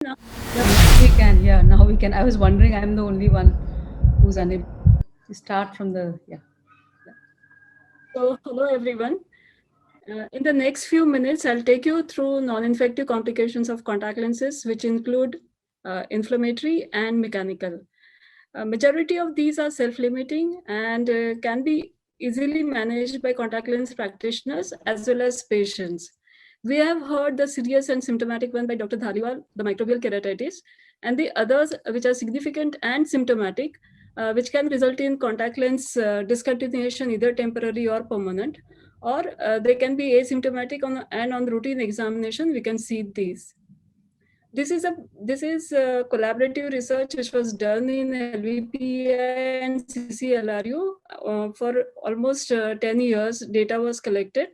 Now we can, yeah, now we can. I was wondering, I'm the only one who's unable to start from the, yeah. So, hello everyone. In the next few minutes, I'll take you through non-infective complications of contact lenses, which include inflammatory and mechanical. Majority of these are self-limiting and can be easily managed by contact lens practitioners as well as patients. We have heard the serious and symptomatic one by Dr. Dhaliwal, the microbial keratitis, and the others which are significant and symptomatic, which can result in contact lens discontinuation, either temporary or permanent, or they can be asymptomatic and on routine examination, we can see these. This is a collaborative research which was done in LVPI and CCLRU for almost 10 years. Data was collected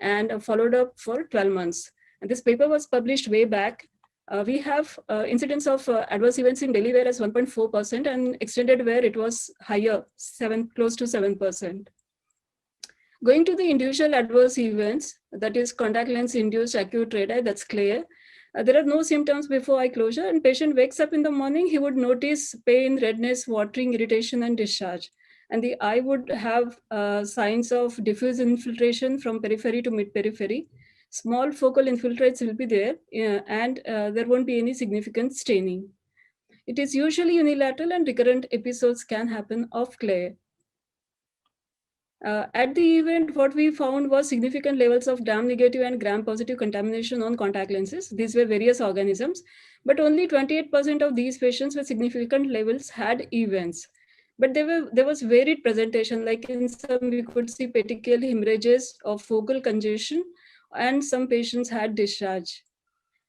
and followed up for 12 months. And this paper was published way back. We have incidence of adverse events in daily wear as 1.4%, and extended wear it was higher, close to 7%. Going to the individual adverse events, that is contact lens induced acute red eye, that's CLARE. There are no symptoms before eye closure, and patient wakes up in the morning, he would notice pain, redness, watering, irritation, and discharge. And the eye would have signs of diffuse infiltration from periphery to mid-periphery. Small focal infiltrates will be there, and there won't be any significant staining. It is usually unilateral, and recurrent episodes can happen of CLARE. At the event, what we found was significant levels of gram-negative and gram-positive contamination on contact lenses. These were various organisms, but only 28% of these patients with significant levels had events. But there was varied presentation, like in some we could see petechial hemorrhages of focal congestion, and some patients had discharge.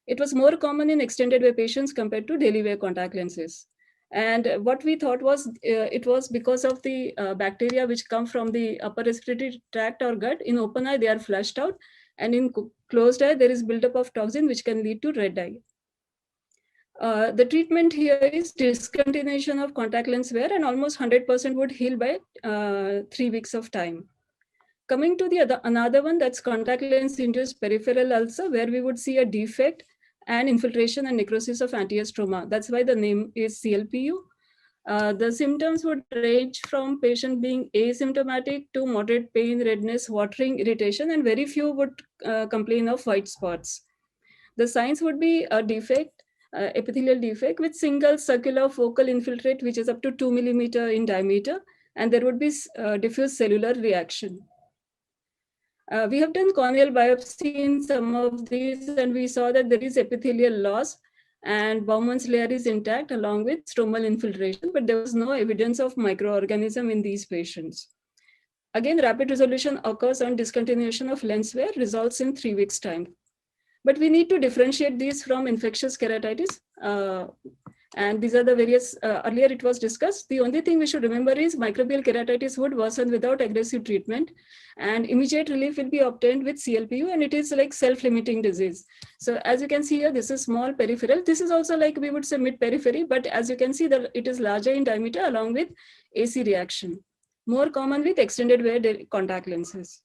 It was more common in extended wear patients compared to daily wear contact lenses. And what we thought was it was because of the bacteria which come from the upper respiratory tract or gut. In open eye, they are flushed out. And in closed eye, there is buildup of toxin which can lead to red eye. The treatment here is discontinuation of contact lens wear, and almost 100% would heal by 3 weeks of time. Coming to the another one, that's contact lens induced peripheral ulcer, where we would see a defect and infiltration and necrosis of anterior stroma. That's why the name is CLPU. The symptoms would range from patient being asymptomatic to moderate pain, redness, watering, irritation, and very few would complain of white spots. The signs would be a defect, epithelial defect with single circular focal infiltrate, which is up to 2 millimeter in diameter, and there would be diffuse cellular reaction. We have done corneal biopsy in some of these, and we saw that there is epithelial loss and Bowman's layer is intact along with stromal infiltration, but there was no evidence of microorganism in these patients. Again, rapid resolution occurs on discontinuation of lens wear, results in 3 weeks' time. But we need to differentiate these from infectious keratitis. And these are the various, earlier it was discussed. The only thing we should remember is microbial keratitis would worsen without aggressive treatment, and immediate relief will be obtained with CLPU, and it is like self-limiting disease. So as you can see here, this is small peripheral. This is also like we would say mid-periphery, but as you can see that it is larger in diameter along with AC reaction. More common with extended wear contact lenses.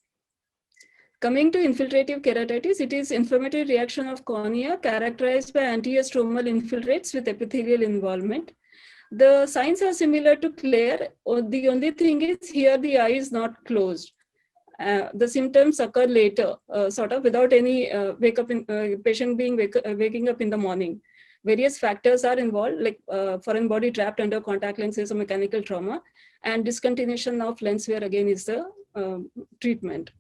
Coming to infiltrative keratitis, it is inflammatory reaction of cornea characterized by anterior stromal infiltrates with epithelial involvement. The signs are similar to CLARE. The only thing is here the eye is not closed. The symptoms occur later, sort of without any patient being waking up in the morning. Various factors are involved, like foreign body trapped under contact lenses or mechanical trauma, and discontinuation of lens wear again is the treatment.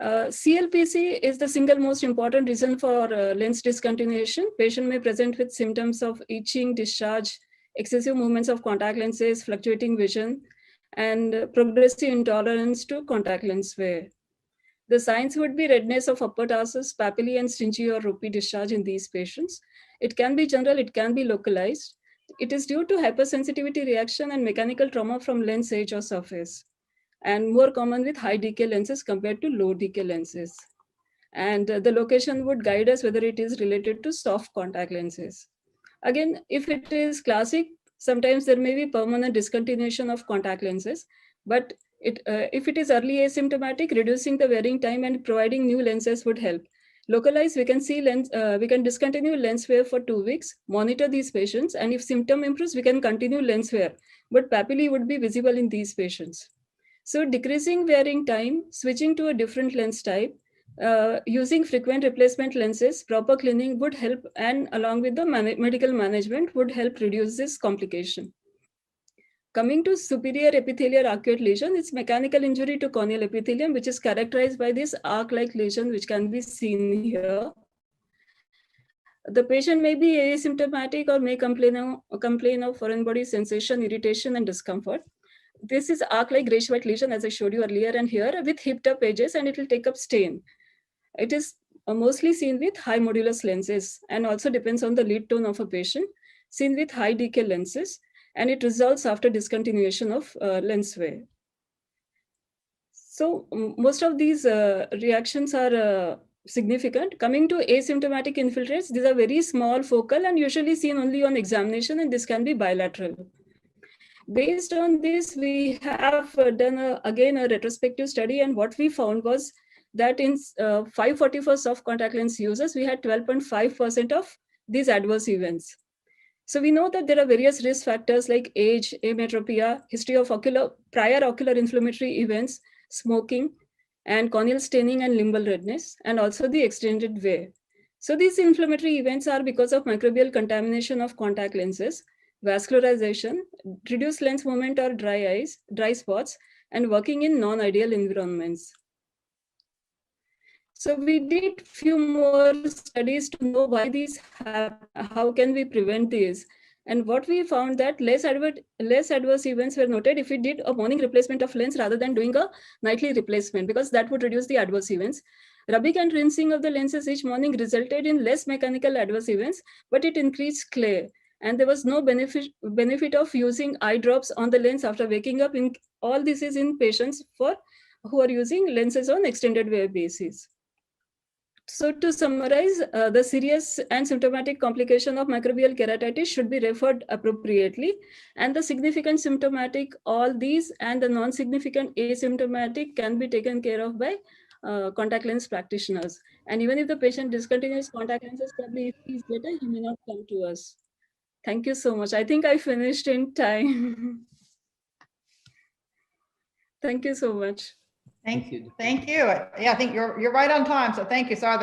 CLPC is the single most important reason for lens discontinuation. Patient may present with symptoms of itching, discharge, excessive movements of contact lenses, fluctuating vision, and progressive intolerance to contact lens wear. The signs would be redness of upper tarsus, papillae, and stingy or ropey discharge in these patients. It can be general, it can be localized. It is due to hypersensitivity reaction and mechanical trauma from lens edge or surface, and more common with high decay lenses compared to low decay lenses. And the location would guide us whether it is related to soft contact lenses. Again, if it is classic, sometimes there may be permanent discontinuation of contact lenses, but if it is early asymptomatic, reducing the wearing time and providing new lenses would help. Localized, we can see we can discontinue lens wear for 2 weeks, monitor these patients, and if symptom improves, we can continue lens wear, but papillae would be visible in these patients. So decreasing wearing time, switching to a different lens type, using frequent replacement lenses, proper cleaning would help, and along with the medical management would help reduce this complication. Coming to superior epithelial arcuate lesion, it's mechanical injury to corneal epithelium, which is characterized by this arc-like lesion, which can be seen here. The patient may be asymptomatic or may complain of foreign body sensation, irritation, and discomfort. This is arc-like grayish-white lesion, as I showed you earlier, and here with hipped-up edges, and it will take up stain. It is mostly seen with high modulus lenses, and also depends on the lid tone of a patient, seen with high decay lenses, and it resolves after discontinuation of lens wear. So most of these reactions are significant. Coming to asymptomatic infiltrates, these are very small, focal, and usually seen only on examination, and this can be bilateral. Based on this, we have done again a retrospective study, and what we found was that in 544 soft contact lens users, we had 12.5% of these adverse events. So we know that there are various risk factors like age, ametropia, history of prior ocular inflammatory events, smoking, and corneal staining and limbal redness, and also the extended wear. So these inflammatory events are because of microbial contamination of contact lenses, vascularization, reduced lens movement or dry eyes, dry spots, and working in non-ideal environments. So we did few more studies to know why these happen, how can we prevent these. And what we found that less adverse events were noted if we did a morning replacement of lens rather than doing a nightly replacement, because that would reduce the adverse events. Rubbing and rinsing of the lenses each morning resulted in less mechanical adverse events, but it increased CLARE. And there was no benefit of using eye drops on the lens after waking up. In all this is in patients who are using lenses on extended wear basis. So to summarize, the serious and symptomatic complication of microbial keratitis should be referred appropriately, and the significant symptomatic, all these, and the non-significant asymptomatic can be taken care of by contact lens practitioners. And even if the patient discontinues contact lenses, probably if he's better, he may not come to us. Thank you so much. I think I finished in time. Thank you so much. Thank you. Yeah, I think you're right on time. So thank you. Sorry,